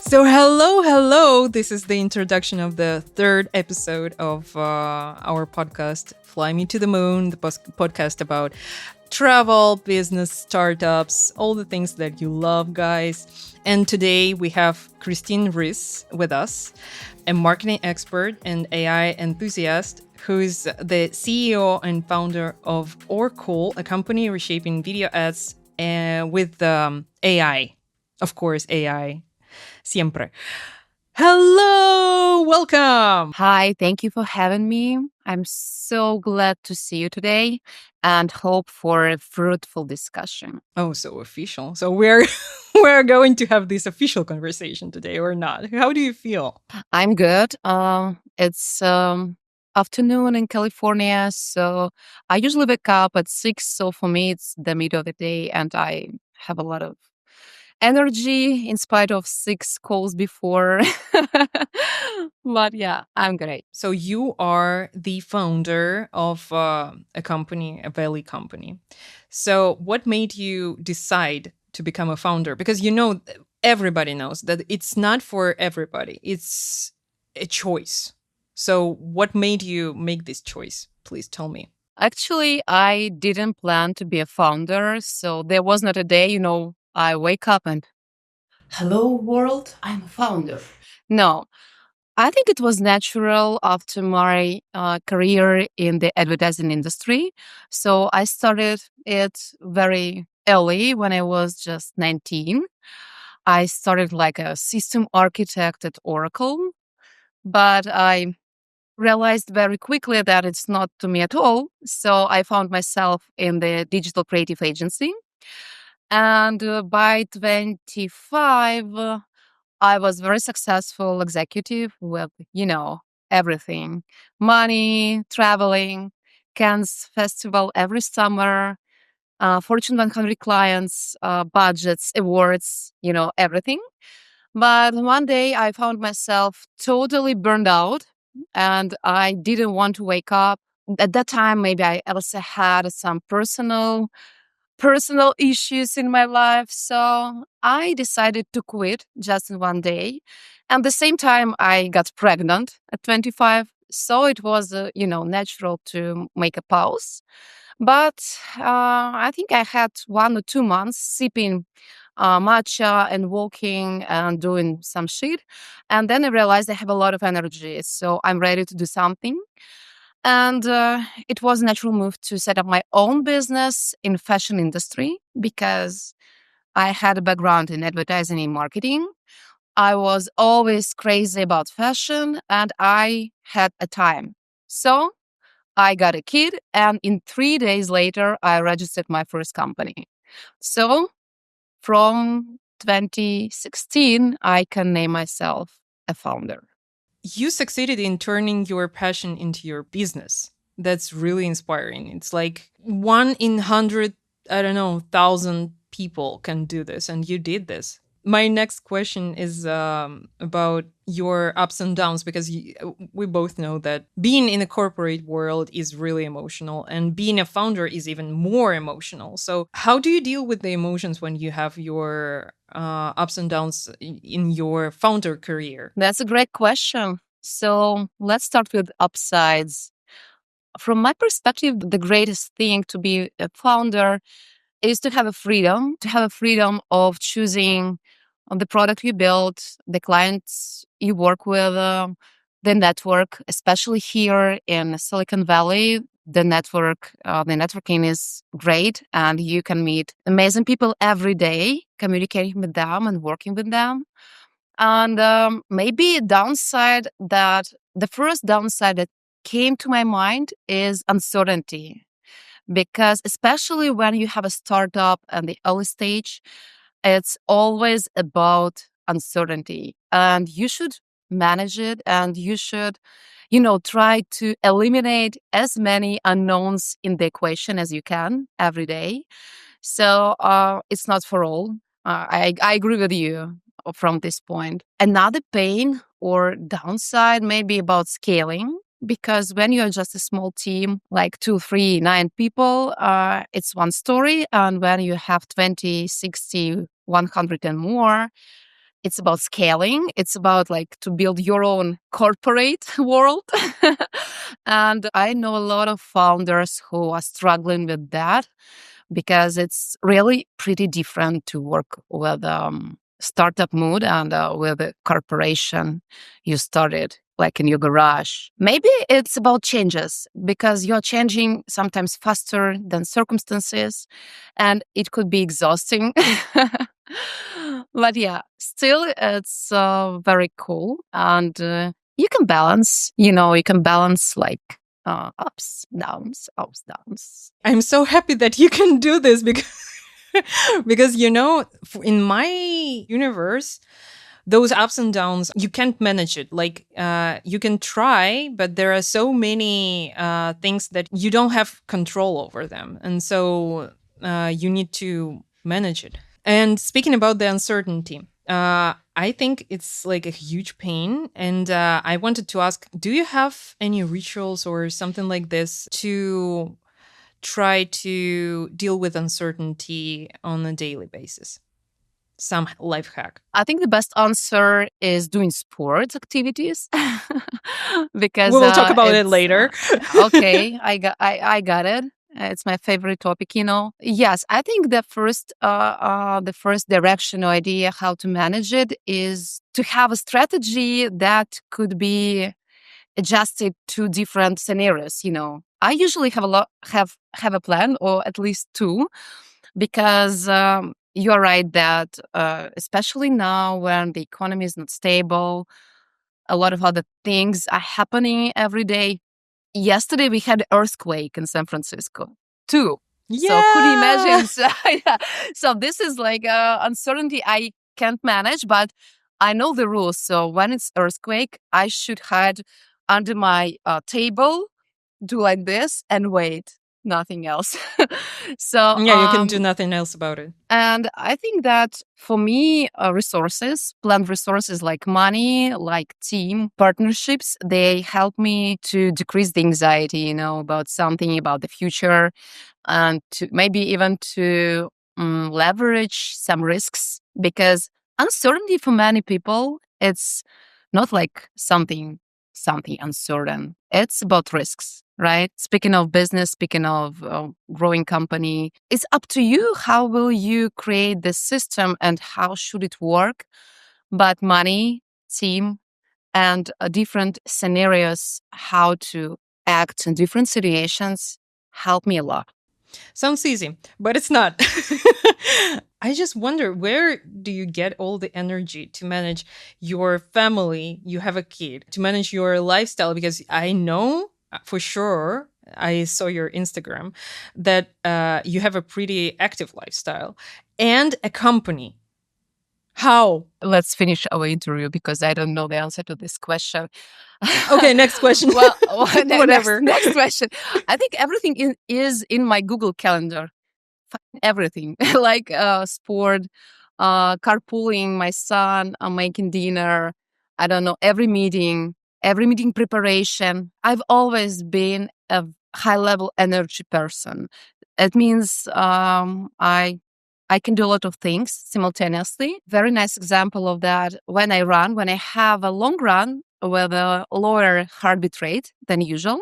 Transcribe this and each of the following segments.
So, hello. This is the introduction of the third episode of our podcast, Fly Me to the Moon, the podcast about travel, business, startups, all the things that you love, guys. And today we have Christine Ryss with us, a marketing expert and AI enthusiast who is the CEO and founder of Orcool, a company reshaping video ads with AI. Of course, AI. Siempre. Hello, welcome. Hi, thank you for having me. I'm so glad to see you today and hope for a fruitful discussion. Oh, so official. So we're we're going to have this official conversation today or not? How do you feel? I'm good. It's afternoon in California, so I usually wake up at 6. So for me, it's the middle of the day, and I have a lot of energy in spite of 6 calls before. But yeah, I'm great. So you are the founder of a company, a Valley company. So what made you decide to become a founder? Because everybody knows that it's not for everybody. It's a choice. So what made you make this choice? Please tell me. Actually, I didn't plan to be a founder, so there was not a day, I wake up and, hello world, I'm a founder. No, I think it was natural after my career in the advertising industry. So I started it very early when I was just 19. I started like a system architect at Oracle, but I realized very quickly that it's not to me at all. So I found myself in the digital creative agency. And by 25, I was very successful executive with, everything: money, traveling, Cannes Festival every summer, Fortune 100 clients, budgets, awards, everything. But one day I found myself totally burned out and I didn't want to wake up. At that time, maybe I also had some personal issues in my life. So I decided to quit just in one day. And the same time, I got pregnant at 25. So it was, natural to make a pause. But I think I had 1 or 2 months sipping matcha and walking and doing some shit. And then I realized I have a lot of energy. So I'm ready to do something. And it was a natural move to set up my own business in fashion industry because I had a background in advertising and marketing. I was always crazy about fashion and I had a time. So I got a kid, and in 3 days later, I registered my first company. So from 2016, I can name myself a founder. You succeeded in turning your passion into your business. That's really inspiring. It's like 1 in 100, I don't know, 1,000 people can do this, and you did this. My next question is about your ups and downs because we both know that being in the corporate world is really emotional and being a founder is even more emotional. So, how do you deal with the emotions when you have your ups and downs in your founder career? That's a great question. So let's start with upsides. From my perspective, the greatest thing to be a founder is to have a freedom of choosing the product you build, the clients you work with, the network, especially here in Silicon Valley. The networking is great, and you can meet amazing people every day, communicating with them and working with them. And maybe the first downside that came to my mind is uncertainty. Because especially when you have a startup and the early stage, it's always about uncertainty. And you should manage it and you should, try to eliminate as many unknowns in the equation as you can every day. So it's not for all. I agree with you from this point. Another pain or downside may be about scaling. Because when you're just a small team, like 2, 3, 9 people, it's one story. And when you have 20, 60, 100 and more, It's about scaling. It's about like to build your own corporate world. And I know a lot of founders who are struggling with that because it's really pretty different to work with startup mood and with a corporation you started like in your garage. Maybe it's about changes because you're changing sometimes faster than circumstances and it could be exhausting. But yeah, still it's very cool and you can balance, you can balance like ups, downs, ups, downs. I'm so happy that you can do this because because in my universe, those ups and downs, you can't manage it. Like you can try, but there are so many things that you don't have control over them, and so you need to manage it. And speaking about the uncertainty, I think it's like a huge pain. And I wanted to ask, do you have any rituals or something like this to try to deal with uncertainty on a daily basis? Some life hack. I think the best answer is doing sports activities because We will talk about it later. Okay, I got it. It's my favorite topic, Yes, I think the first direction or idea how to manage it is to have a strategy that could be adjusted to different scenarios. I usually have a plan or at least two because you're right that especially now when the economy is not stable, a lot of other things are happening every day. Yesterday we had an earthquake in San Francisco too. Yeah. So could you imagine? Yeah. So this is like uncertainty I can't manage, but I know the rules. So when it's earthquake, I should hide under my table, do like this, and wait. Nothing else. So Yeah, you can do nothing else about it. and I think that for me, planned resources like money, like team partnerships, they help me to decrease the anxiety, about something, about the future, and to maybe even to leverage some risks because uncertainty for many people, it's not like something uncertain. It's about risks, right? Speaking of business, speaking of growing company, it's up to you. How will you create the system and how should it work? But money, team, and different scenarios, how to act in different situations help me a lot. Sounds easy, but it's not. I just wonder, where do you get all the energy to manage your family? You have a kid, to manage your lifestyle, because I know for sure, I saw your Instagram, that you have a pretty active lifestyle and a company. How? Let's finish our interview because I don't know the answer to this question. Okay, next question. Well, whatever. Next question. I think everything is in my Google Calendar. Everything like sport, carpooling, my son, making dinner. I don't know, every meeting preparation. I've always been a high level energy person. It means I can do a lot of things simultaneously. Very nice example of that when I have a long run with a lower heartbeat rate than usual.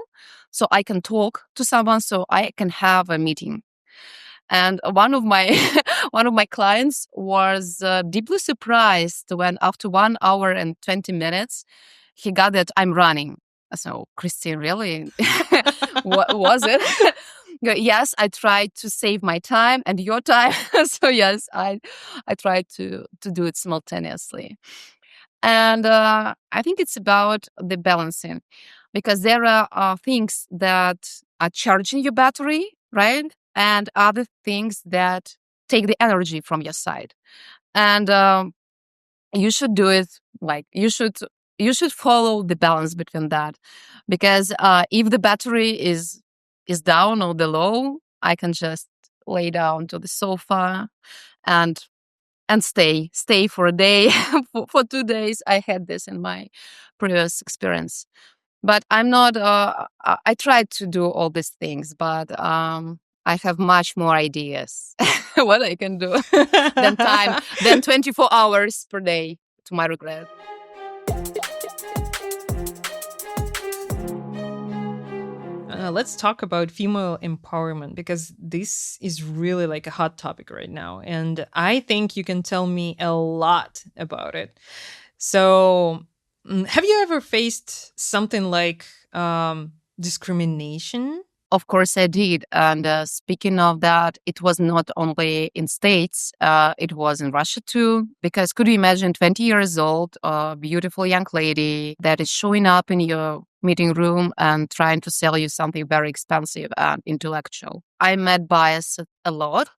So I can talk to someone, so I can have a meeting. And one of my one of my clients was deeply surprised when after 1 hour and 20 minutes, he got that I'm running. So, Christine, really? What was it? Yes, I tried to save my time and your time. So yes, I tried to do it simultaneously. And I think it's about the balancing because there are things that are charging your battery, right? And other things that take the energy from your side. And you should do it like you should follow the balance between that because if the battery is down or the low, I can just lay down to the sofa and stay for a day for 2 days. I had this in my previous experience, but I'm not I tried to do all these things, but I have much more ideas what I can do than 24 hours per day. to my regret. Let's talk about female empowerment because this is really like a hot topic right now. And I think you can tell me a lot about it. So, have you ever faced something like discrimination? Of course, I did. And speaking of that, it was not only in States, it was in Russia too. Because could you imagine 20 years old, a beautiful young lady that is showing up in your meeting room and trying to sell you something very expensive and intellectual? I met bias a lot.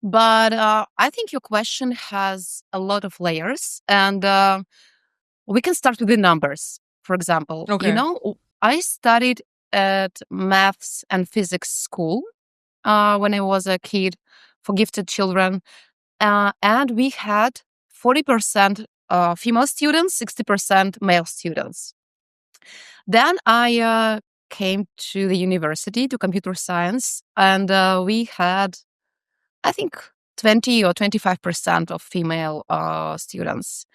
But I think your question has a lot of layers. And we can start with the numbers. For example, Okay. I studied at maths and physics school when I was a kid for gifted children. And we had 40% female students, 60% male students. Then I came to the university to computer science, and we had, I think, 20 or 25% of female students.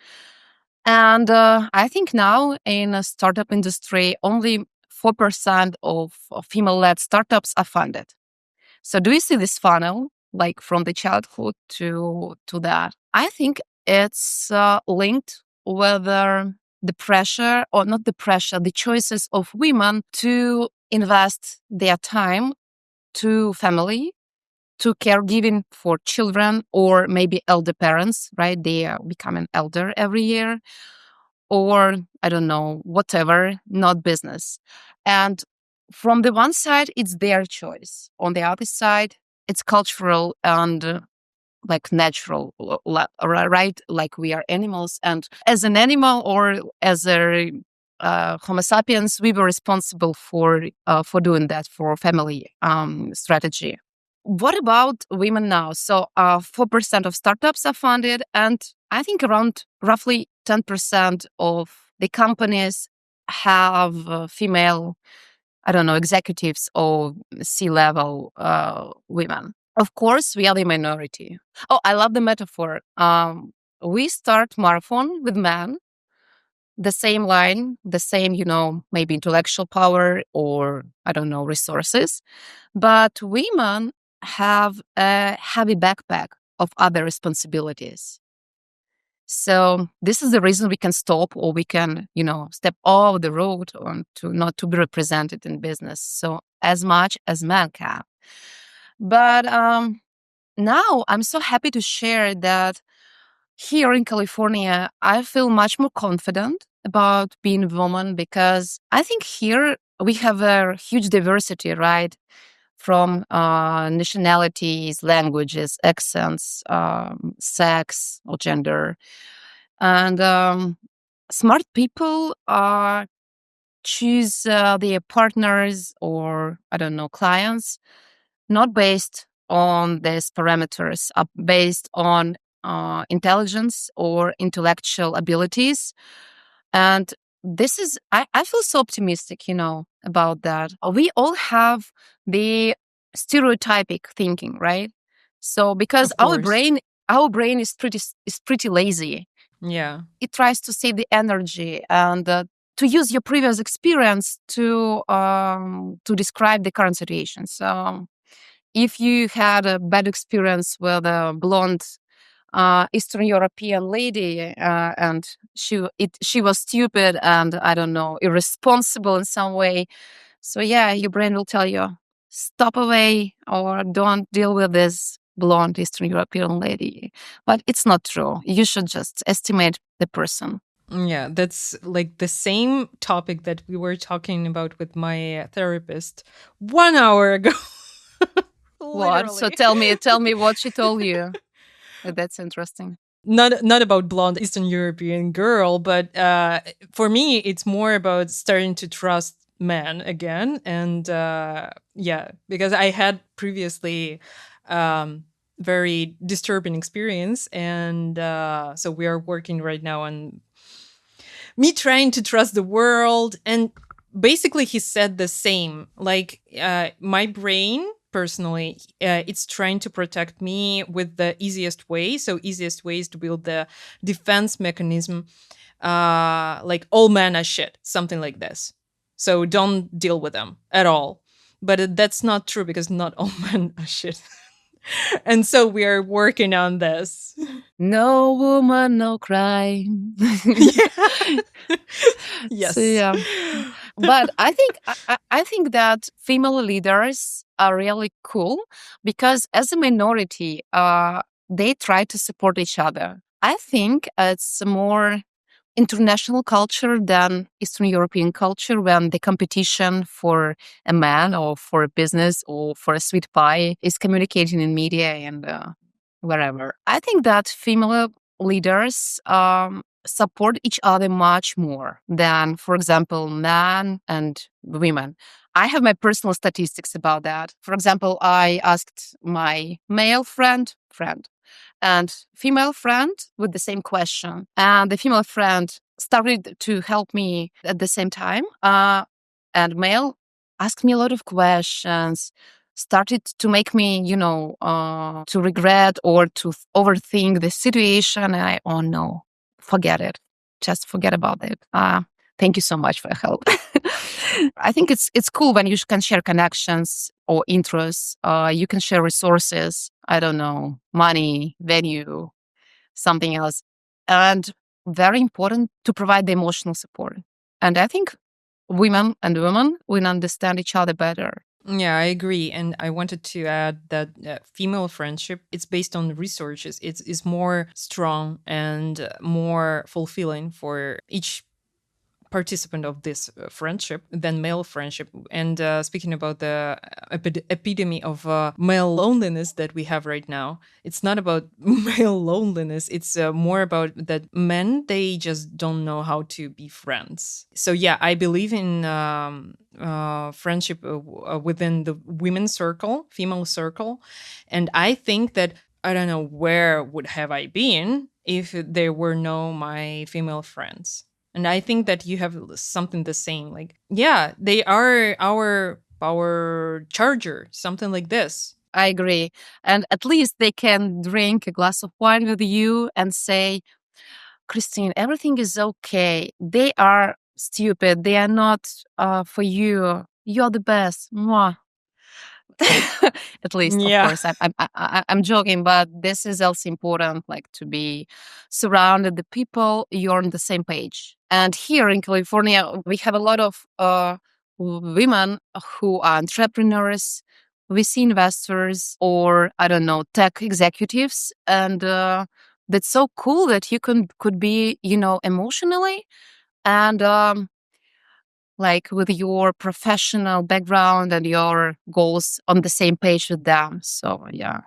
And I think now in a startup industry, only 4% of female-led startups are funded. So do you see this funnel, like from the childhood to that? I think it's linked whether the pressure or not the pressure, the choices of women to invest their time to family, to caregiving for children, or maybe elder parents, right? They are becoming elder every year, or I don't know, whatever, not business. And from the one side, it's their choice. On the other side, it's cultural and like natural, right? Like we are animals, and as an animal or as a Homo sapiens, we were responsible for doing that for family strategy. What about women now? So 4% of startups are funded, and I think around roughly 10% of the companies have female, I don't know, executives or C-level women. Of course, we are the minority. Oh, I love the metaphor. We start marathon with men, the same line, the same, maybe intellectual power or, I don't know, resources. But women have a heavy backpack of other responsibilities. So this is the reason we can stop or we can, step off the road on to not to be represented in business. So as much as men can. But now I'm so happy to share that here in California, I feel much more confident about being a woman because I think here we have a huge diversity, right? From nationalities, languages, accents, sex, or gender. And smart people choose their partners or, I don't know, clients, not based on these parameters, based on intelligence or intellectual abilities. And this is, I feel so optimistic, about that. We all have the stereotypic thinking, right? So because Of course. our brain is pretty lazy. Yeah. It tries to save the energy and to use your previous experience to describe the current situation. So if you had a bad experience with a blonde Eastern European lady, and she was stupid and I don't know, irresponsible in some way. So yeah, your brain will tell you, stop away or don't deal with this blonde Eastern European lady. But it's not true. You should just estimate the person. Yeah, that's like the same topic that we were talking about with my therapist 1 hour ago. What? So Literally. tell me what she told you. That's interesting. Not about blonde Eastern European girl, but for me, it's more about starting to trust men again. And yeah, because I had previously very disturbing experience, and so we are working right now on me trying to trust the world. And basically, he said the same. Like my brain personally, it's trying to protect me with the easiest way. So easiest way is to build the defense mechanism, like all men are shit, something like this. So don't deal with them at all. But that's not true, because not all men are shit. And so we are working on this. No woman, no crime. Yeah. Yes. So yeah. But I think that female leaders are really cool because as a minority, they try to support each other. I think it's more international culture than Eastern European culture, when the competition for a man or for a business or for a sweet pie is communicating in media and wherever. I think that female leaders support each other much more than, for example, men and women. I have my personal statistics about that. For example, I asked my male friend and female friend with the same question. And the female friend started to help me at the same time. And male asked me a lot of questions, started to make me, to regret or to overthink the situation. And oh no, forget it. Just forget about it. Thank you so much for your help. I think it's cool when you can share connections or interests. You can share resources. I don't know, money, venue, something else, and very important to provide the emotional support. And I think women and women will understand each other better. Yeah, I agree. And I wanted to add that female friendship, it's based on resources. It's more strong and more fulfilling for each participant of this friendship than male friendship. And speaking about the epidemic of male loneliness that we have right now, it's not about male loneliness. It's more about that men, they just don't know how to be friends. So yeah, I believe in friendship within the women's circle, female circle. And I think that I don't know where would have I been if there were no my female friends. And I think that you have something the same. Like, yeah, they are our power charger, something like this. I agree. And at least they can drink a glass of wine with you and say, Christine, everything is okay. They are stupid. They are not for you. You're the best. Mwah. At least, of Yeah. course, I'm joking, but this is also important, like to be surrounded the people you're on the same page. And here in California, we have a lot of women who are entrepreneurs, VC investors, or I don't know, tech executives, and that's so cool that you could be, emotionally and like with your professional background and your goals on the same page with them. So yeah,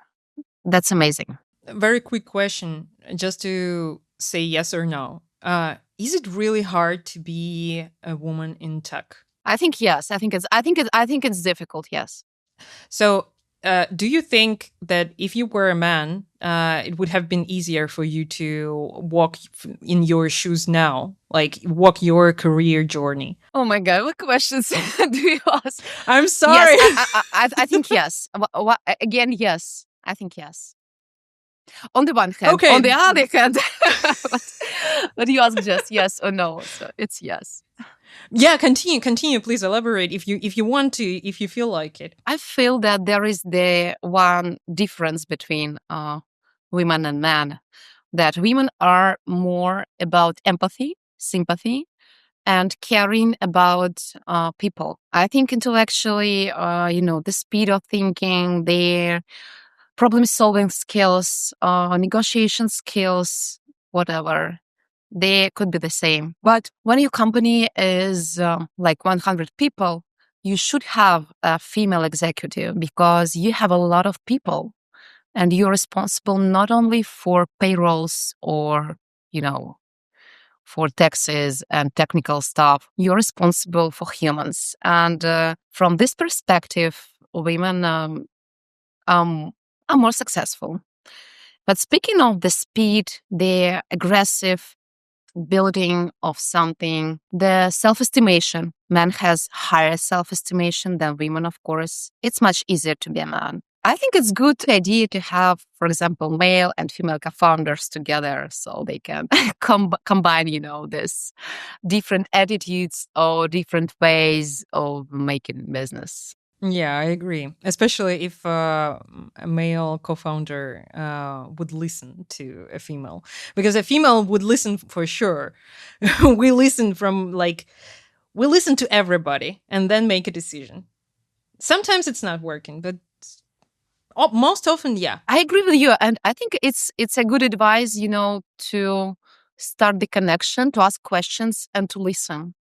that's amazing. Very quick question, just to say yes or no. Is it really hard to be a woman in tech? I think yes. I think it's difficult. Yes. So, do you think that if you were a man, it would have been easier for you to walk in your shoes now, like walk your career journey? Oh my God, what questions do you ask? I'm sorry. Yes, I think yes. Again, yes. I think yes. On the one hand, Okay. On the other hand, but you ask just yes or no, so it's yes. Yeah, continue. Please elaborate if you want to, if you feel like it. I feel that there is the one difference between women and men, that women are more about empathy, sympathy, and caring about people. I think intellectually, the speed of thinking, their problem-solving skills, negotiation skills, whatever, they could be the same. But when your company is like 100 people, you should have a female executive because you have a lot of people and you're responsible not only for payrolls or, for taxes and technical stuff. You're responsible for humans. And from this perspective, women are more successful. But speaking of the speed, the aggressive, building of something. The self-estimation. Man has higher self-estimation than women, of course. It's much easier to be a man. I think it's good idea to have, for example, male and female co-founders together so they can combine, this different attitudes or different ways of making business. Yeah, I agree. Especially if a male co-founder would listen to a female, because a female would listen for sure. we listen we listen to everybody and then make a decision. Sometimes it's not working, but most often, yeah. I agree with you, and I think it's a good advice, to start the connection, to ask questions, and to listen.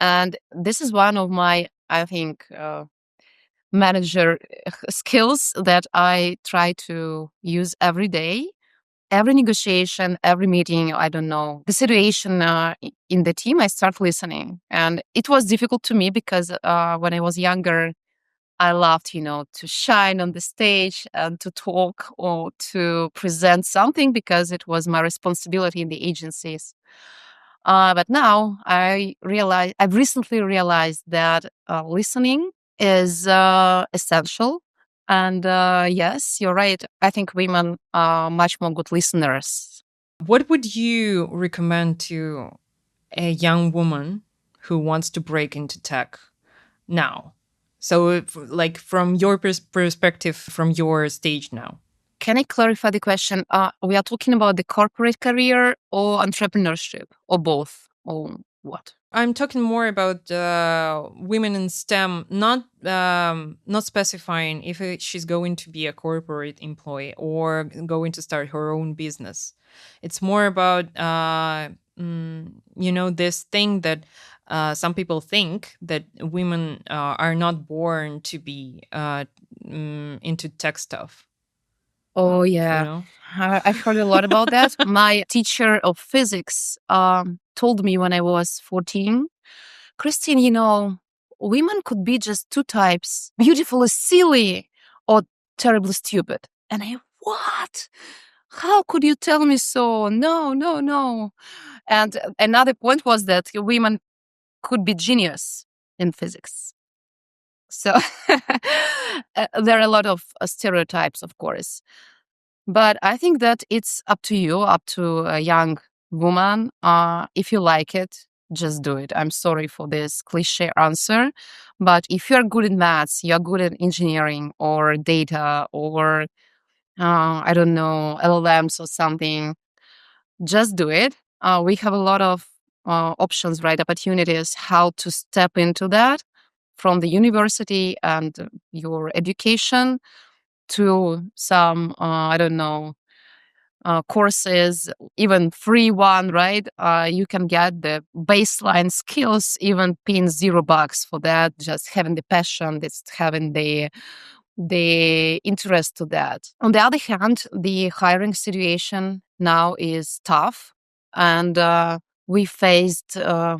And this is one of my, I think, manager skills that I try to use every day. Every negotiation, every meeting, I don't know, the situation in the team, I start listening. And it was difficult to me because when I was younger, I loved, to shine on the stage and to talk or to present something because it was my responsibility in the agencies. But now I've recently realized that listening is essential. And yes, you're right. I think women are much more good listeners. What would you recommend to a young woman who wants to break into tech now? So, from your perspective, from your stage now. Can I clarify the question? We are talking about the corporate career or entrepreneurship or both or what? I'm talking more about women in STEM, not specifying if she's going to be a corporate employee or going to start her own business. It's more about this thing that some people think that women are not born to be into tech stuff. Oh, yeah. I've heard a lot about that. My teacher of physics told me when I was 14, Christine, women could be just two types, beautifully silly or terribly stupid. And what? How could you tell me so? No, no, no. And another point was that women could be genius in physics. So there are a lot of stereotypes, of course. But I think that it's up to you, up to a young woman. If you like it, just do it. I'm sorry for this cliche answer. But if you're good in maths, you're good at engineering or data or, I don't know, LLMs or something, just do it. We have a lot of options, right? Opportunities how to step into that from the university and your education to some, I don't know, courses, even free one, right? You can get the baseline skills, even paying $0 for that, just having the passion, just having the interest to that. On the other hand, the hiring situation now is tough, and we faced a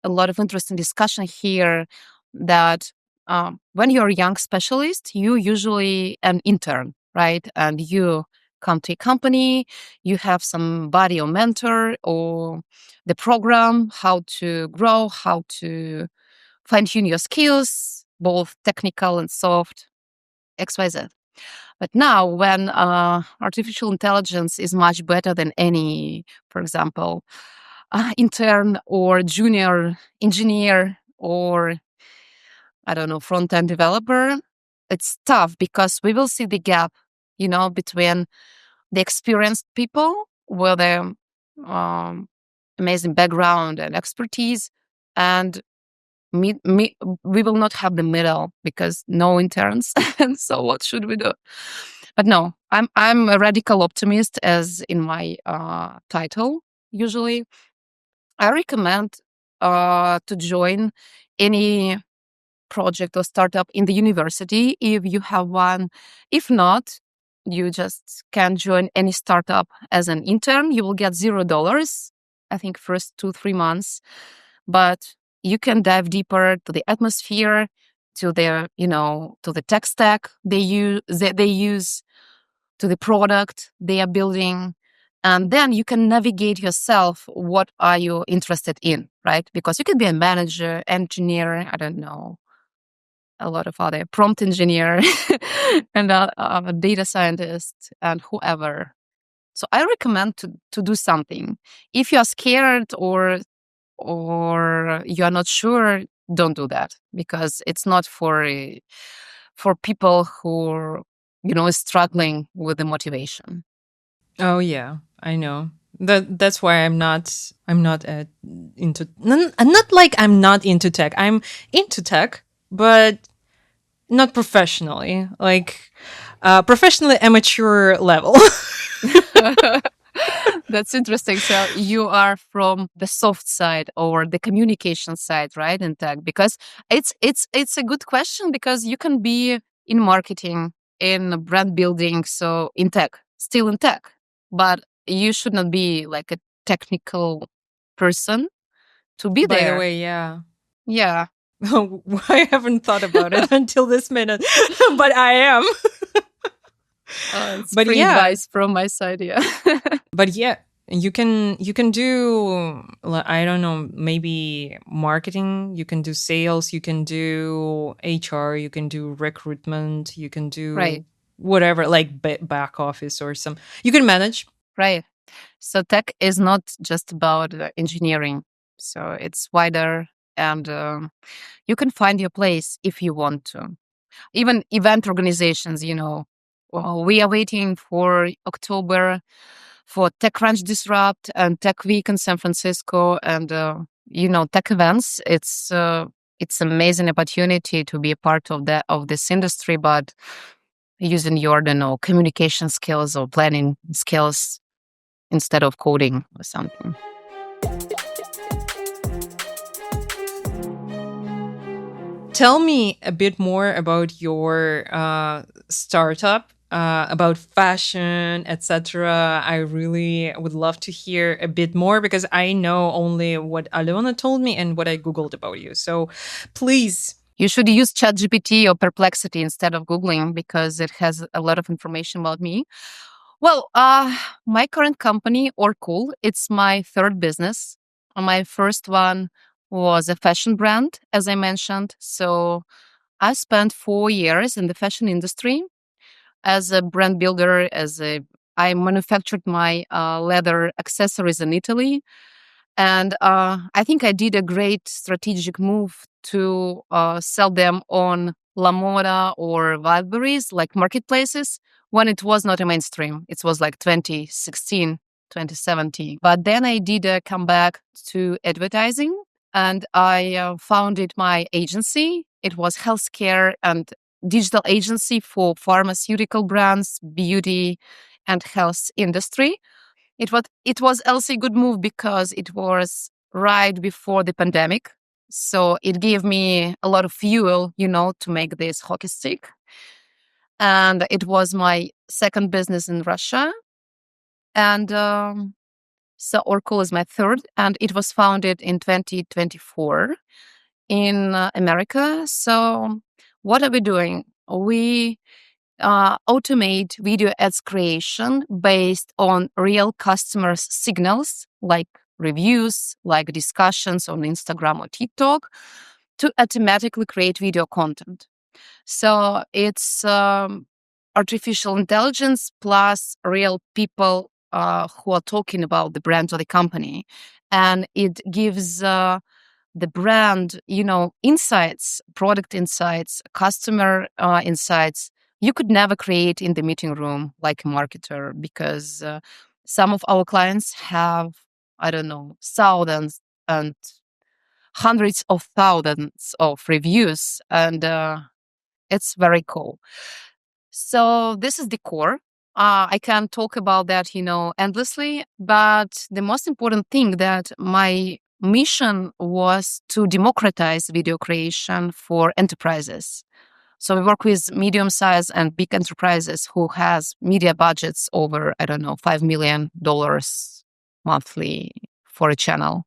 lot of interesting discussion here that when you're a young specialist, you usually an intern, right? And you come to a company, you have somebody or mentor or the program, how to grow, how to fine tune your skills, both technical and soft, XYZ. But now, when artificial intelligence is much better than any, for example, intern or junior engineer or, I don't know, front end developer, it's tough because we will see the gap, between the experienced people with their amazing background and expertise and we will not have the middle because no interns. And so what should we do? But no, I'm a radical optimist, as in my title. Usually, I recommend to join any project or startup in the university if you have one. If not, you just can join any startup as an intern. You will get $0, I think, first 2-3 months, but you can dive deeper to the atmosphere, to their, to the tech stack they use, to the product they are building, And then you can navigate yourself. What are you interested in, right? Because you can be a manager, engineer, I don't know, a lot of other prompt engineer and a data scientist and whoever. So I recommend to do something. If you are scared or you are not sure, don't do that, because it's not for people who are, is struggling with the motivation. Oh yeah, I know. That's why I'm not into not like I'm not into tech. I'm into tech, but not professionally. Like professionally amateur level. That's interesting. So you are from the soft side or the communication side, right? In tech, because it's a good question, because you can be in marketing, in brand building, so in tech, still in tech, but you should not be like a technical person to be By the there. way, yeah. Yeah. I haven't thought about it until this minute, but I am. It's But free yeah, advice from my side. Yeah. but yeah, you can do I don't know, maybe marketing, you can do sales, you can do HR, you can do recruitment, you can Right. do whatever, like back office or some, you can manage. Right. So tech is not just about engineering. So it's wider, and you can find your place if you want to. Even event organizations, we are waiting for October for TechCrunch Disrupt and Tech Week in San Francisco, and tech events. It's amazing opportunity to be a part of this industry, but using your, I don't know, communication skills or planning skills instead of coding or something. Tell me a bit more about your startup, about fashion, etc. I really would love to hear a bit more, because I know only what Alona told me and what I Googled about you. So please. You should use ChatGPT or Perplexity instead of Googling, because it has a lot of information about me. Well, my current company, Orcool, it's my third business. My first one was a fashion brand, as I mentioned. So I spent 4 years in the fashion industry as a brand builder. I manufactured my leather accessories in Italy, and I think I did a great strategic move to sell them on La Moda or Wildberries, like marketplaces, when it was not a mainstream. It was like 2016, 2017. But then I did a comeback to advertising, and I founded my agency. It was healthcare and digital agency for pharmaceutical brands, beauty, and health industry. It was also a good move because it was right before the pandemic. So it gave me a lot of fuel, to make this hockey stick. And it was my second business in Russia. And so Orcool is my third. And it was founded in 2024 in America. So what are we doing? We automate video ads creation based on real customers' signals, like reviews, like discussions on Instagram or TikTok, to automatically create video content. So it's artificial intelligence plus real people who are talking about the brand or the company. And it gives the brand, insights, product insights, customer insights you could never create in the meeting room like a marketer, because some of our clients have, I don't know, thousands and hundreds of thousands of reviews, and it's very cool. So this is the core. I can talk about that, endlessly, but the most important thing that my mission was to democratize video creation for enterprises. So we work with medium-sized and big enterprises who has media budgets over, I don't know, $5 million monthly for a channel.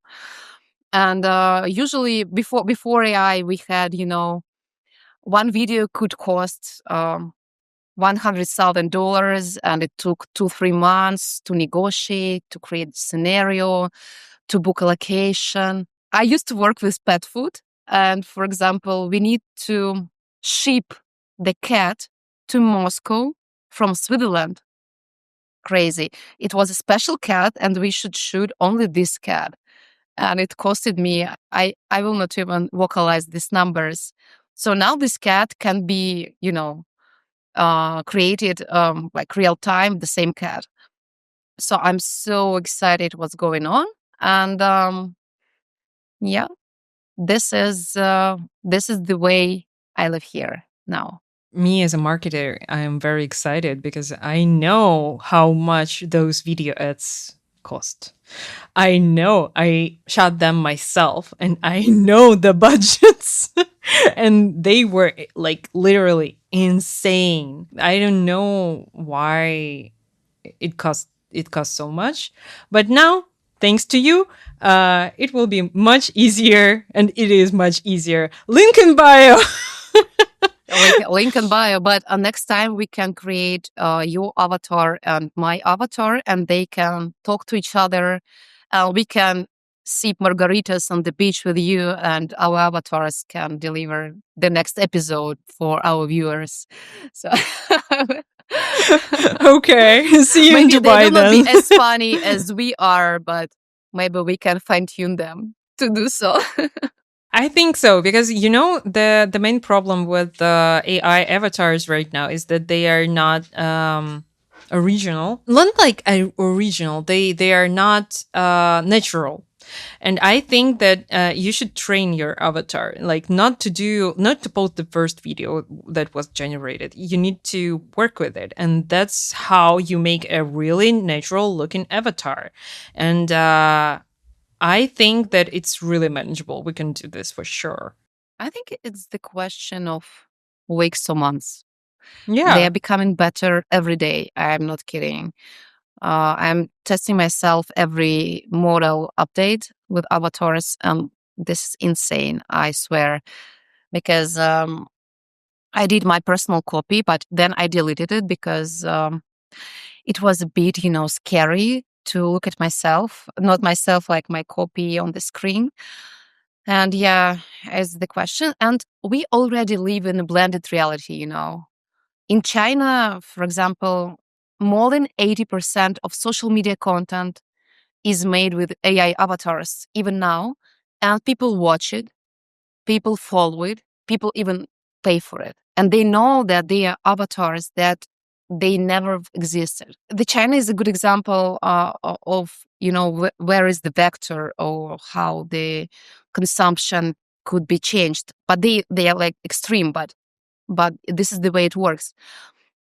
And usually before AI, we had, one video could cost $100,000, and it took 2-3 months to negotiate, to create the scenario, to book a location. I used to work with pet food, and for example, we need to ship the cat to Moscow from Switzerland. Crazy. It was a special cat, and we should shoot only this cat. And it costed me, I will not even vocalize these numbers. So now this cat can be, created like real time, the same cat. So I'm so excited what's going on. And yeah, this is the way I live here now. Me as a marketer, I am very excited because I know how much those video ads cost. I know I shot them myself and I know the budgets. And they were like literally insane. I don't know why it cost so much. But now, thanks to you, it will be much easier, and it is much easier. Link in bio. Link in bio. But next time we can create your avatar and my avatar, and they can talk to each other. We can sip margaritas on the beach with you, and our avatars can deliver the next episode for our viewers. So Okay, see you maybe in they Dubai will not then. be as funny as we are, but maybe we can fine tune them to do so. I think so because the main problem with the AI avatars right now is that they are not original. Not like original. They are not natural. And I think that you should train your avatar, like not to post the first video that was generated. You need to work with it, and that's how you make a really natural looking avatar. And I think that it's really manageable. We can do this for sure. I think it's the question of weeks or months. They Yeah. are becoming better every day. I'm not kidding. I'm testing myself every model update with avatars, and this is insane, I swear. Because I did my personal copy, but then I deleted it because it was a bit, scary to look at myself, not myself, like my copy on the screen. And yeah, is the question. And we already live in a blended reality. In China, for example, more than 80% of social media content is made with AI avatars, even now. And people watch it, people follow it, people even pay for it. And they know that they are avatars that they never existed. The China is a good example of, where is the vector or how the consumption could be changed. But they are like extreme, but this is the way it works.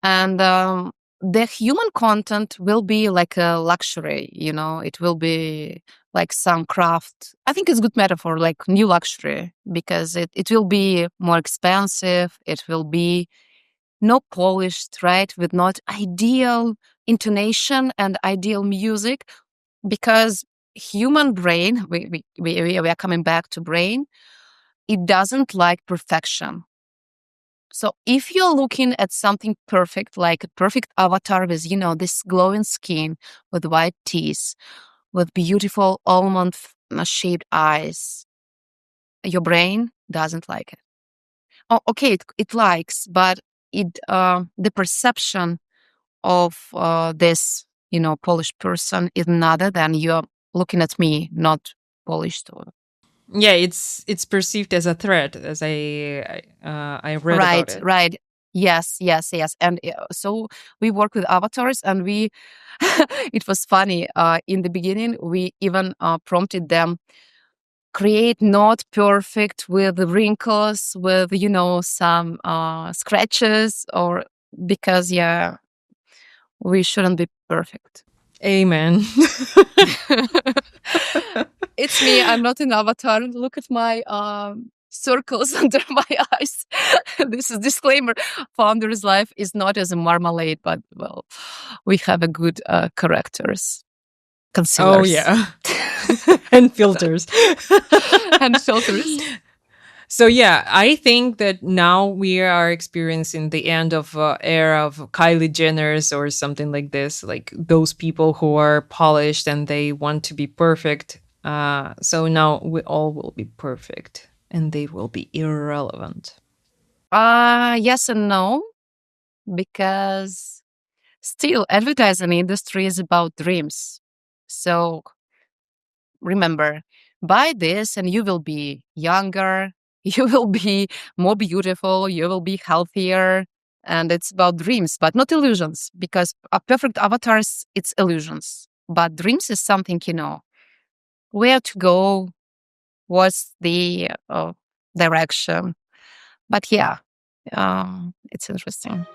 And the human content will be like a luxury, it will be like some craft. I think it's a good metaphor, like new luxury, because it will be more expensive. It will be not polished, right? With not ideal intonation and ideal music, because human brain, we are coming back to brain, it doesn't like perfection. So if you're looking at something perfect, like a perfect avatar with, this glowing skin, with white teeth, with beautiful almond shaped eyes, your brain doesn't like it. Oh, okay, it likes, but the perception of this, polished person is another than you're looking at me, not polished. Yeah, it's perceived as a threat, as I read about Right, it. right. Yes, yes, yes. And so we work with avatars, and it was funny. In the beginning, we even prompted them, create not perfect with wrinkles, with, some scratches, or because, yeah, we shouldn't be perfect. Amen. It's me. I'm not an avatar. Look at my circles under my eyes. This is disclaimer. Founder's life is not as a marmalade, but well, we have a good correctors, Oh concealers, yeah. And filters. and filters. So yeah, I think that now we are experiencing the end of era of Kylie Jenners or something like this, like those people who are polished and they want to be perfect. So now we all will be perfect and they will be irrelevant. Yes and no, because still advertising industry is about dreams. So remember, buy this and you will be younger, you will be more beautiful, you will be healthier. And it's about dreams, but not illusions, because a perfect avatars, it's illusions. But dreams is something, where to go, what's the direction. But yeah, it's interesting.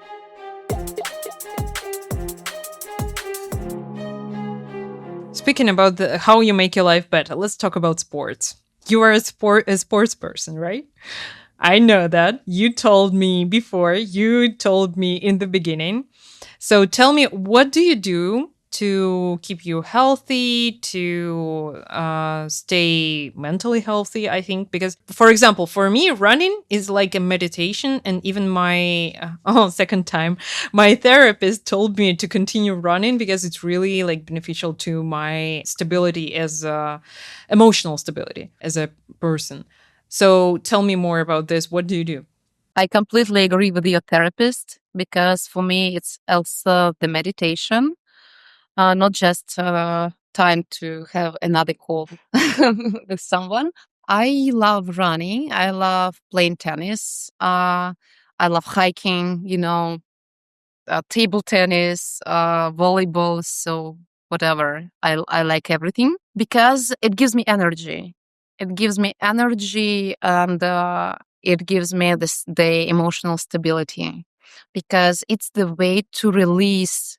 Speaking about how you make your life better, let's talk about sports. You are a sports person, right? I know that. You told me before, you told me in the beginning. So tell me, what do you do to keep you healthy, to stay mentally healthy? I think because, for example, for me, running is like a meditation. And even my, second time, my therapist told me to continue running because it's really like beneficial to my stability as emotional stability as a person. So tell me more about this. What do you do? I completely agree with your therapist, because for me, it's also the meditation, not just time to have another call with someone. I love running. I love playing tennis. I love hiking, table tennis, volleyball. So whatever. I like everything because it gives me energy. It gives me energy, and it gives me the emotional stability, because it's the way to release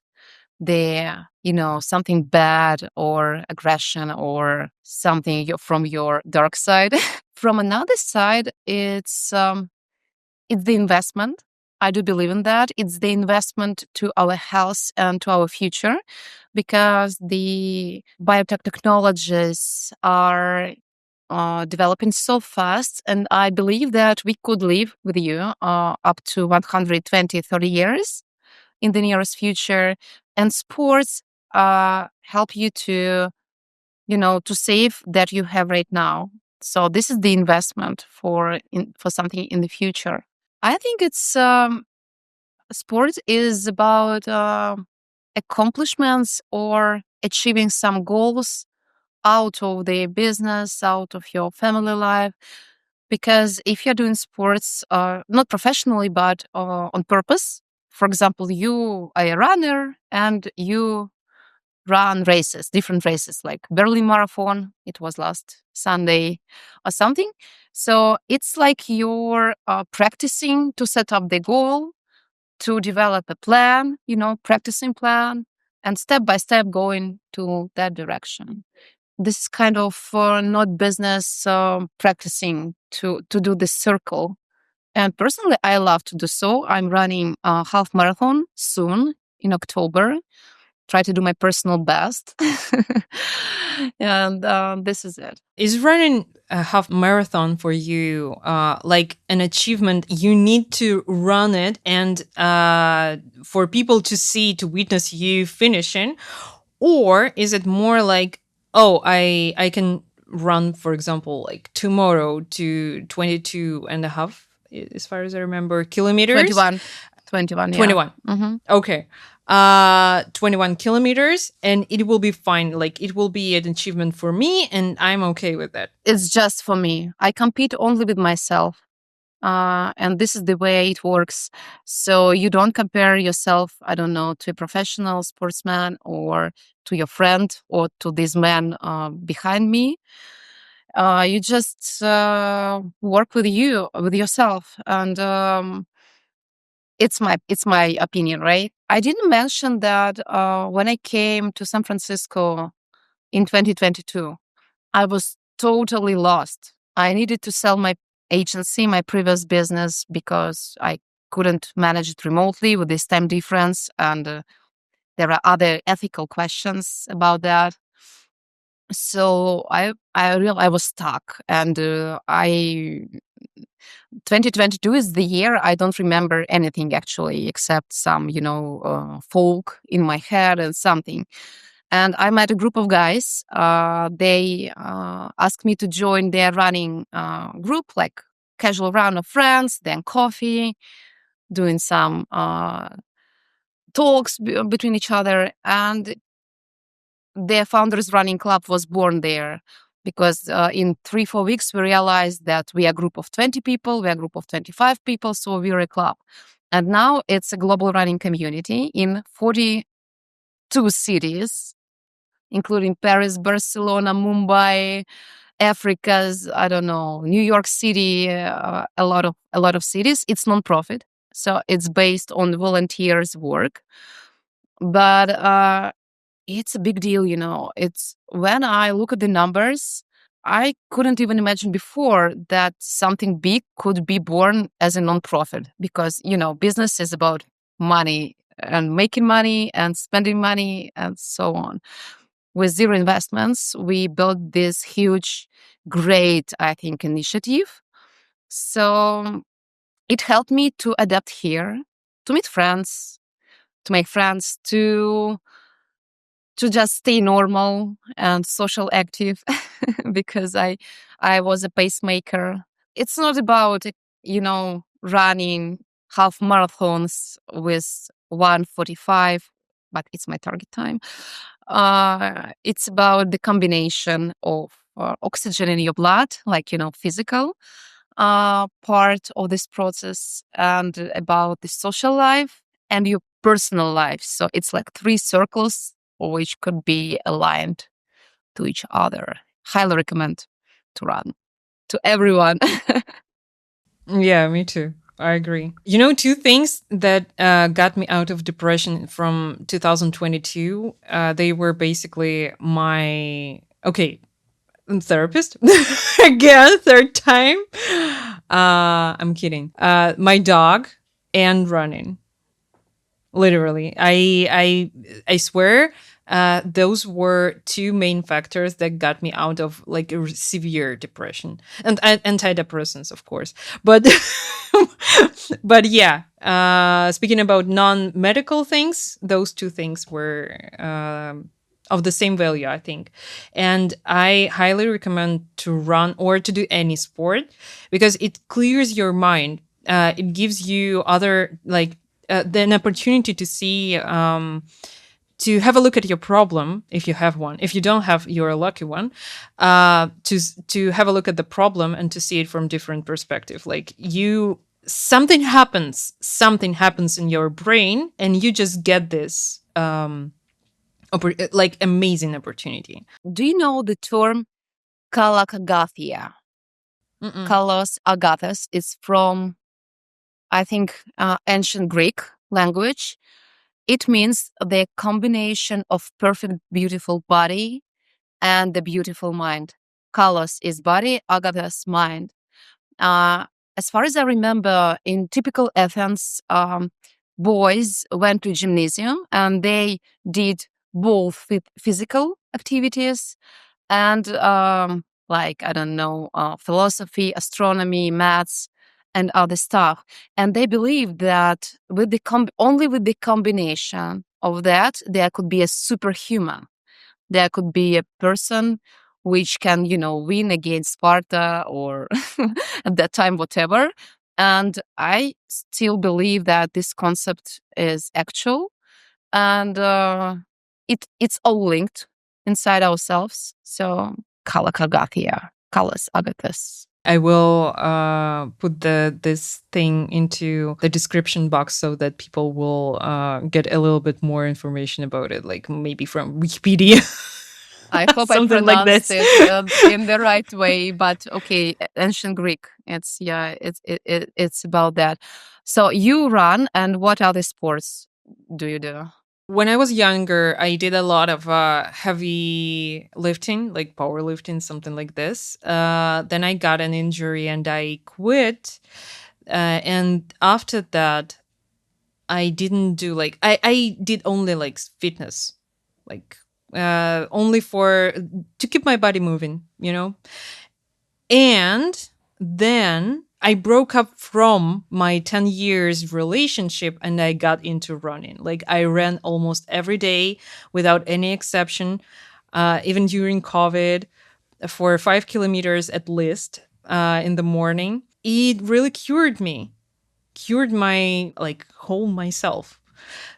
the something bad or aggression or something from your dark side. From another side, it's the investment. I do believe in that. It's the investment to our health and to our future, because the biotech technologies are developing so fast. And I believe that we could live with you up to 120, 30 years in the nearest future. And sports help you to save that you have right now. So this is the investment for something in the future. I think it's sport is about accomplishments or achieving some goals out of the business, out of your family life. Because if you're doing sports, not professionally, but on purpose, for example, you are a runner and you run races, different races like Berlin Marathon, it was last Sunday or something. So it's like you're practicing to set up the goal, to develop a plan, practicing plan, and step by step going to that direction. This is kind of not business practicing to do the circle. And personally, I love to do so. I'm running a half marathon soon in October. Try to do my personal best. And this is it. Is running a half marathon for you like an achievement? You need to run it and for people to see, to witness you finishing? Or is it more like, oh, I can run, for example, like tomorrow to 22 and a half, as far as I remember, kilometers? 21. 21, yeah. 21. Mm-hmm. Okay. 21 kilometers, and it will be fine. Like it will be an achievement for me, and I'm okay with that. It's just for me. I compete only with myself. And this is the way it works. So you don't compare yourself, I don't know, to a professional sportsman or to your friend or to this man behind me. You just work with yourself, and it's my opinion, right? I didn't mention that when I came to San Francisco in 2022, I was totally lost. I needed to sell my agency, my previous business, because I couldn't manage it remotely with this time difference, and there are other ethical questions about that. So I was stuck, and I 2022 is the year I don't remember anything actually, except some, folk in my head and something. And I met a group of guys. They asked me to join their running group, like casual run of friends, then coffee, doing some talks between each other. And their founders running club was born there because in 3-4 weeks we realized that we are a group of 20 people, we are a group of 25 people, so we're a club. And now it's a global running community in 42 cities, including Paris, Barcelona, Mumbai, Africa's, I don't know, New York City, a lot of cities. It's nonprofit, so it's based on volunteers' work. But it's a big deal, It's when I look at the numbers, I couldn't even imagine before that something big could be born as a nonprofit because, business is about money and making money and spending money and so on. With zero investments, we built this huge, great, I think, initiative. So it helped me to adapt here, to meet friends, to make friends, to just stay normal and social active because I was a pacemaker. It's not about, running half marathons with 1:45, but it's my target time. It's about the combination of oxygen in your blood, like, physical part of this process, and about the social life and your personal life. So it's like three circles which could be aligned to each other. Highly recommend to run to everyone. Yeah, me too. I agree. You know, two things that got me out of depression from 2022, they were basically my, okay, therapist. Again, third time. I'm kidding. My dog and running. Literally. I swear those were two main factors that got me out of like a severe depression and antidepressants, of course. But but yeah, speaking about non-medical things, those two things were of the same value, I think. And I highly recommend to run or to do any sport because it clears your mind. It gives you other like an opportunity to see to have a look at your problem if you have one. If you don't have, you're a lucky one. To have a look at the problem and to see it from different perspective. Like something happens in your brain, and you just get this like amazing opportunity. Do you know the term kalakagathia? Mm-mm. Kalos agathos is from, I think, ancient Greek language. It means the combination of perfect, beautiful body and the beautiful mind. Kalos is body, agathos mind. Uh, as far as I remember, in typical Athens, boys went to gymnasium and they did both physical activities and like, I don't know, philosophy, astronomy, maths, and other stuff. And they believed that with the only with the combination of that, there could be a superhuman. There could be a person which can, win against Sparta or at that time, whatever. And I still believe that this concept is actual and it's all linked inside ourselves. So kalakagathia, kalas agathos. I will put this thing into the description box so that people will get a little bit more information about it, like maybe from Wikipedia. I hope I Something like pronounced this. it in the right way, but okay, ancient Greek. It's about that. So you run, and what other sports do you do? When I was younger, I did a lot of heavy lifting, like powerlifting, something like this. Then I got an injury and I quit. And after that, I didn't do like I did only like fitness, like only for to keep my body moving, you know. And then I broke up from my 10 years relationship and I got into running. Like I ran almost every day without any exception, even during COVID, for 5 kilometers at least in the morning. It really cured my like whole myself.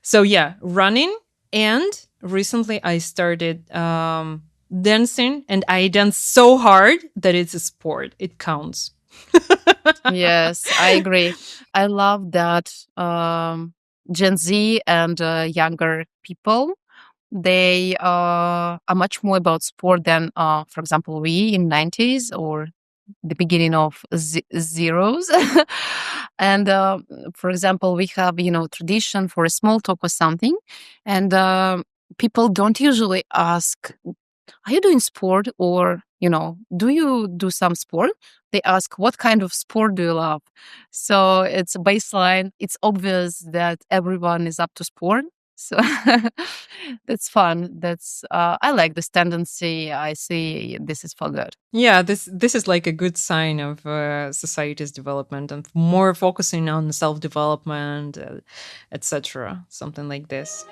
So yeah, running. And recently I started dancing, and I dance so hard that it's a sport. It counts. Yes, I agree. I love that Gen Z and younger people, they are much more about sport than, for example, we in 90s or the beginning of zeros. And for example, we have, tradition for a small talk or something. And people don't usually ask, are you doing sport, or do you do some sport? They ask, what kind of sport do you love? So it's a baseline. It's obvious that everyone is up to sport. So that's fun. That's I like this tendency. I see this is for good. Yeah, this is like a good sign of society's development and more focusing on self development, etc. Something like this.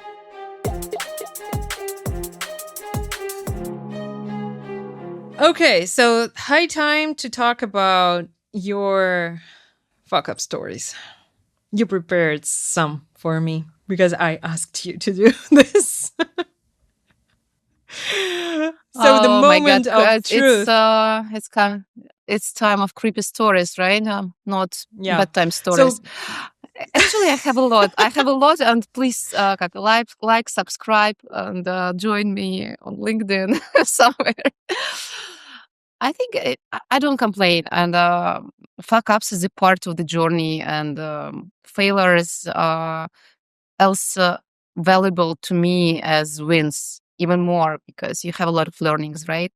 Okay, so high time to talk about your fuck up stories. You prepared some for me because I asked you to do this. So the Oh my God, moment of truth. it's time of creepy stories, right? Not Yeah. bedtime stories. So Actually, I have a lot. I have a lot, and please, subscribe, and join me on LinkedIn somewhere. I think I don't complain, and fuck ups is a part of the journey, and failures are also valuable to me as wins, even more because you have a lot of learnings, right?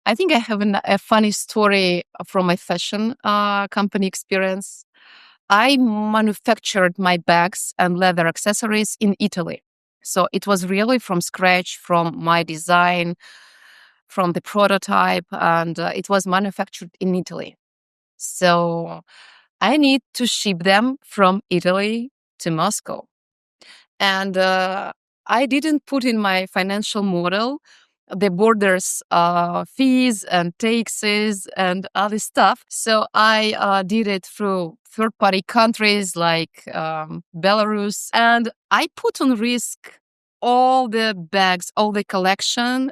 I think I have a funny story from my fashion company experience. I manufactured my bags and leather accessories in Italy. So it was really from scratch, from my design, from the prototype, and it was manufactured in Italy. So I need to ship them from Italy to Moscow. And I didn't put in my financial model the borders fees and taxes and other stuff. So I did it through third party countries like Belarus. And I put on risk all the bags, all the collection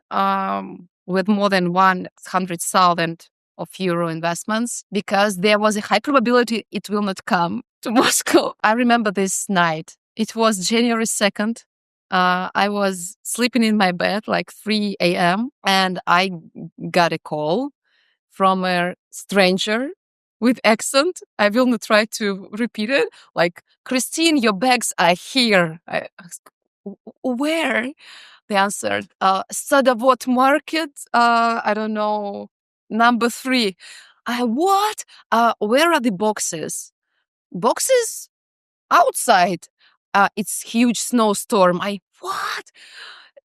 with more than 100,000 of euro investments because there was a high probability it will not come to Moscow. I remember this night. It was January 2nd. I was sleeping in my bed like 3 a.m. and I got a call from a stranger with accent. I will not try to repeat it. Like, Christine, your bags are here. I asked, where? They answered, Sadavot Market. I don't know, number 3. What? Where are the boxes? Boxes? Outside. It's huge snowstorm. What?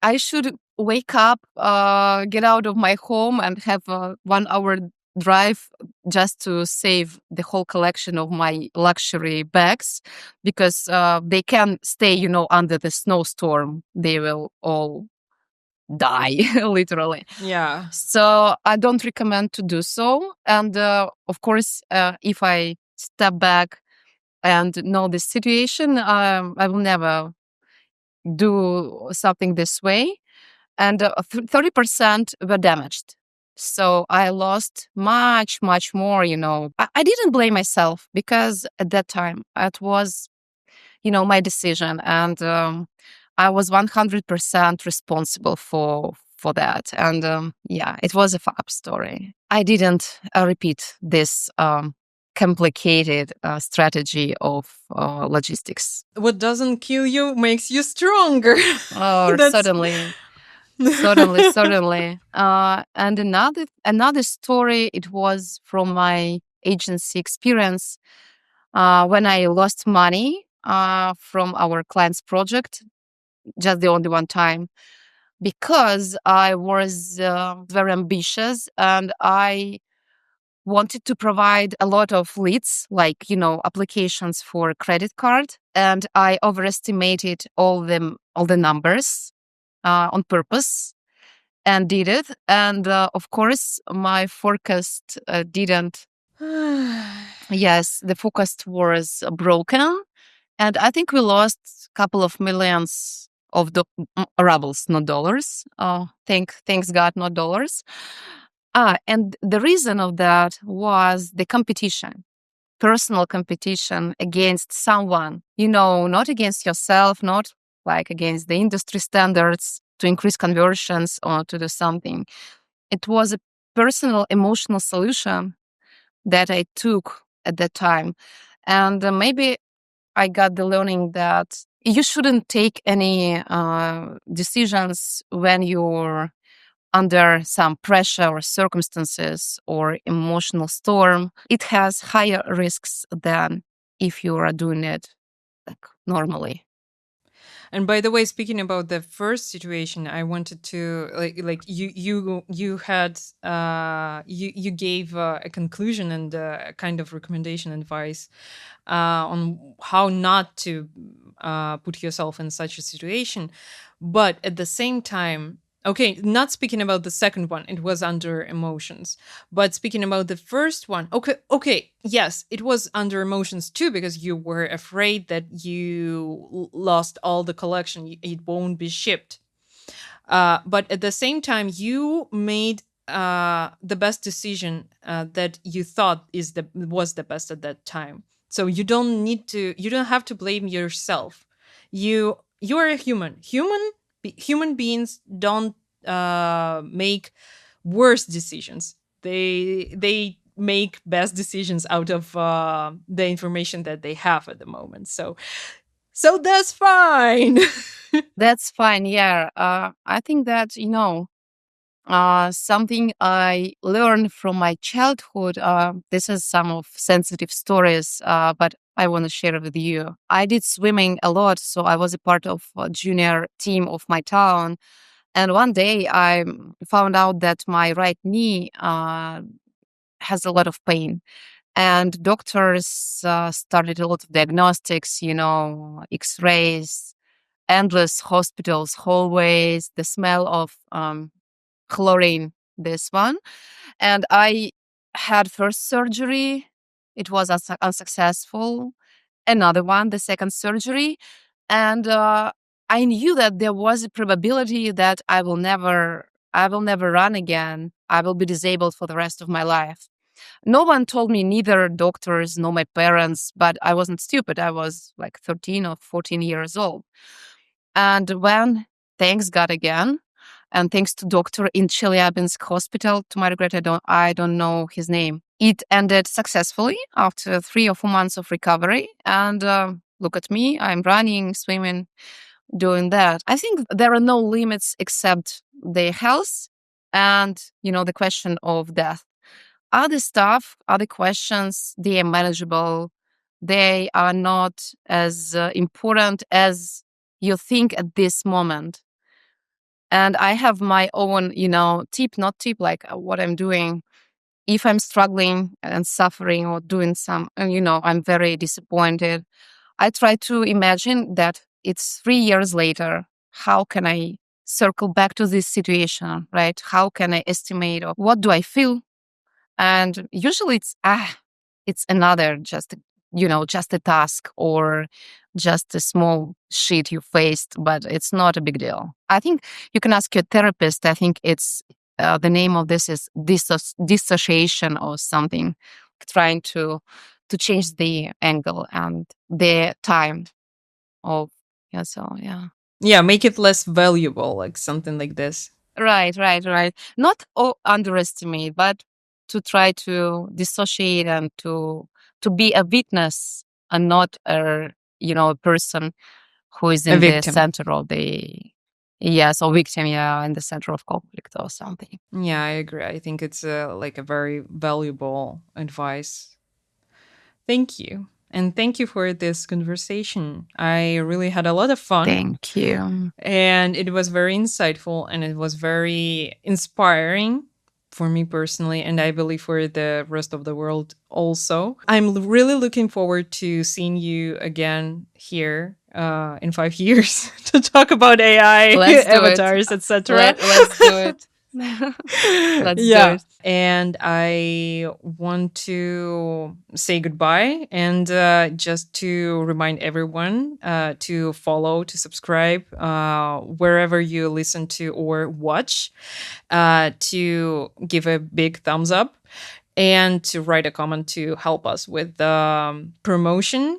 I should wake up, get out of my home and have a 1 hour drive just to save the whole collection of my luxury bags because they can stay, under the snowstorm. They will all die, literally. yeah. So I don't recommend to do so. And of course, if I step back and know the situation, I will never do something this way. And 30% were damaged. So I lost much, much more, I didn't blame myself because at that time it was, my decision. And I was 100% responsible for that. And yeah, it was a fuck up story. I didn't repeat this complicated strategy of logistics. What doesn't kill you makes you stronger. Oh, That's certainly. And another story. It was from my agency experience when I lost money from our client's project, just the only one time, because I was very ambitious and I wanted to provide a lot of leads, like, applications for credit card. And I overestimated all the numbers on purpose and did it. And of course, my forecast didn't. Yes, the forecast was broken. And I think we lost a couple of millions of rubles, not dollars. Thanks God, not dollars. And the reason of that was the competition, personal competition against someone, not against yourself, not like against the industry standards to increase conversions or to do something. It was a personal emotional solution that I took at that time. And maybe I got the learning that you shouldn't take any decisions when you're under some pressure or circumstances or emotional storm. It has higher risks than if you are doing it like normally. And by the way, speaking about the first situation, I wanted to like you had you gave a conclusion and a kind of recommendation advice on how not to put yourself in such a situation, but at the same time, okay, not speaking about the second one, it was under emotions, but speaking about the first one, okay, yes, it was under emotions too, because you were afraid that you lost all the collection, it won't be shipped. But at the same time, you made the best decision that you thought was the best at that time. So you don't have to blame yourself. You are a human beings don't make worse decisions. They make best decisions out of the information that they have at the moment. So that's fine. That's fine. Yeah. I think that, something I learned from my childhood. This is some of sensitive stories, but I want to share it with you. I did swimming a lot, so I was a part of a junior team of my town. And one day I found out that my right knee has a lot of pain. And doctors started a lot of diagnostics, x-rays, endless hospitals, hallways, the smell of chlorine, this one. And I had first surgery. It was unsuccessful. Another one, the second surgery. And I knew that there was a probability that I will never run again. I will be disabled for the rest of my life. No one told me, neither doctors nor my parents, but I wasn't stupid. I was like 13 or 14 years old. And when, thanks God again, and thanks to doctor in Chelyabinsk hospital, to my regret, I don't know his name. It ended successfully after 3 or 4 months of recovery. And look at me, I'm running, swimming, doing that. I think there are no limits except the health and, the question of death. Other stuff, other questions, they are manageable. They are not as important as you think at this moment. And I have my own, not tip, like what I'm doing. If I'm struggling and suffering or doing I'm very disappointed. I try to imagine that it's 3 years later. How can I circle back to this situation, right? How can I estimate or what do I feel? And usually it's another just a task or just a small shit you faced, but it's not a big deal. I think you can ask your therapist. I think it's the name of this is dissociation or something, trying to change the angle and the time of yeah. So yeah. Yeah, make it less valuable, like something like this. Right, right, right. Not underestimate, but to try to dissociate and to be a witness and not a person who is A in the victim. center of the yes, or victim, yeah, in the center of conflict or something. Yeah, I agree. I think it's like a very valuable advice. Thank you. And thank you for this conversation. I really had a lot of fun. Thank you. And it was very insightful and it was very inspiring for me personally, and I believe for the rest of the world also. I'm really looking forward to seeing you again here in 5 years to talk about AI, Let's do it. avatars, etc. Let's do it. Let's do Yeah. it. And I want to say goodbye and just to remind everyone to follow, to subscribe wherever you listen to or watch, to give a big thumbs up and to write a comment to help us with promotion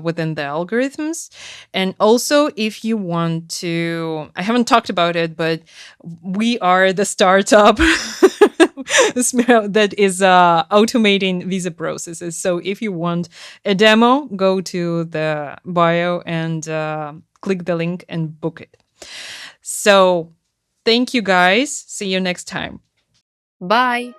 within the algorithms. And also, if you want to, I haven't talked about it, but we are the startup that is automating visa processes. So if you want a demo, go to the bio and click the link and book it. So thank you guys. See you next time. Bye.